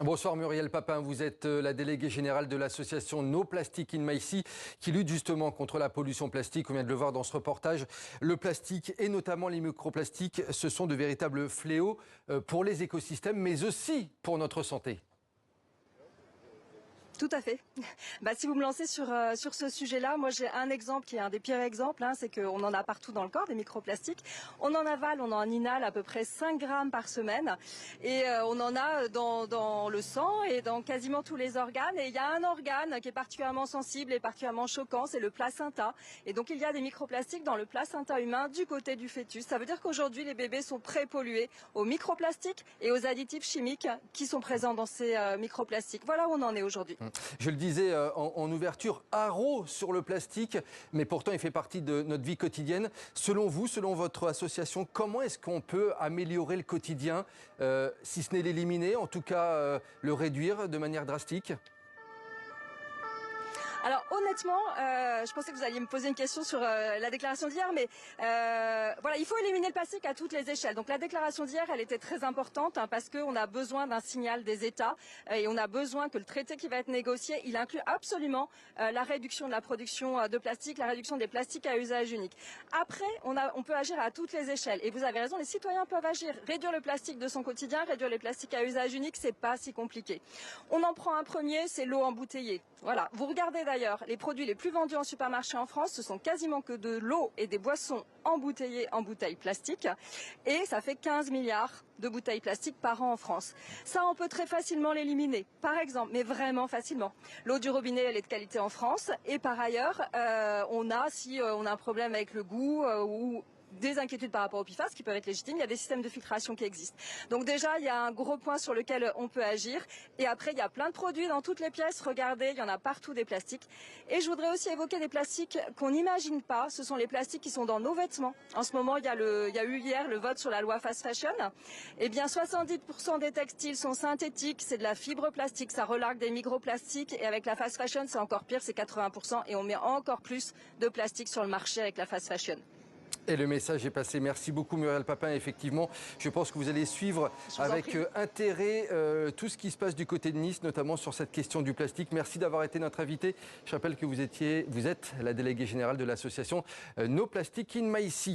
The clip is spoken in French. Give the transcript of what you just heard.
Bonsoir Muriel Papin, vous êtes la déléguée générale de l'association No Plastic in Maïsi qui lutte justement contre la pollution plastique. On vient de le voir dans ce reportage. Le plastique et notamment les microplastiques, ce sont de véritables fléaux pour les écosystèmes mais aussi pour notre santé. Tout à fait. Si vous me lancez sur ce sujet-là, moi j'ai un exemple qui est un des pires exemples, c'est qu'on en a partout dans le corps, des microplastiques. On en avale, on en inhale à peu près 5 grammes par semaine et on en a dans le sang et dans quasiment tous les organes. Et il y a un organe qui est particulièrement sensible et particulièrement choquant, c'est le placenta. Et donc il y a des microplastiques dans le placenta humain du côté du fœtus. Ça veut dire qu'aujourd'hui les bébés sont pré-pollués aux microplastiques et aux additifs chimiques qui sont présents dans ces microplastiques. Voilà où on en est aujourd'hui. Je le disais en ouverture, haro sur le plastique, mais pourtant il fait partie de notre vie quotidienne. Selon vous, selon votre association, comment est-ce qu'on peut améliorer le quotidien, si ce n'est l'éliminer, en tout cas le réduire de manière drastique ? Alors honnêtement, je pensais que vous alliez me poser une question sur la déclaration d'hier, mais voilà, il faut éliminer le plastique à toutes les échelles. Donc la déclaration d'hier, elle était très importante parce qu'on a besoin d'un signal des États et on a besoin que le traité qui va être négocié, il inclut absolument la réduction de la production de plastique, la réduction des plastiques à usage unique. Après, on peut agir à toutes les échelles. Et vous avez raison, les citoyens peuvent agir. Réduire le plastique de son quotidien, réduire les plastiques à usage unique, c'est pas si compliqué. On en prend un premier, c'est l'eau embouteillée. Voilà, vous regardez d'ailleurs, les produits les plus vendus en supermarché en France, ce sont quasiment que de l'eau et des boissons embouteillées en bouteilles plastiques. Et ça fait 15 milliards de bouteilles plastiques par an en France. Ça, on peut très facilement l'éliminer, par exemple, mais vraiment facilement. L'eau du robinet, elle est de qualité en France. Et par ailleurs, si on a un problème avec le goût ou des inquiétudes par rapport au PFAS qui peuvent être légitimes, il y a des systèmes de filtration qui existent. Donc déjà, il y a un gros point sur lequel on peut agir. Et après, il y a plein de produits dans toutes les pièces. Regardez, il y en a partout des plastiques. Et je voudrais aussi évoquer des plastiques qu'on n'imagine pas. Ce sont les plastiques qui sont dans nos vêtements. En ce moment, il y a eu hier le vote sur la loi Fast Fashion. Eh bien, 70% des textiles sont synthétiques. C'est de la fibre plastique. Ça relargue des microplastiques. Et avec la Fast Fashion, c'est encore pire, c'est 80%. Et on met encore plus de plastique sur le marché avec la Fast Fashion. Et le message est passé. Merci beaucoup Muriel Papin. Effectivement, je pense que vous allez suivre avec intérêt tout ce qui se passe du côté de Nice, notamment sur cette question du plastique. Merci d'avoir été notre invité. Je rappelle que vous êtes la déléguée générale de l'association No Plastic in Maïsi.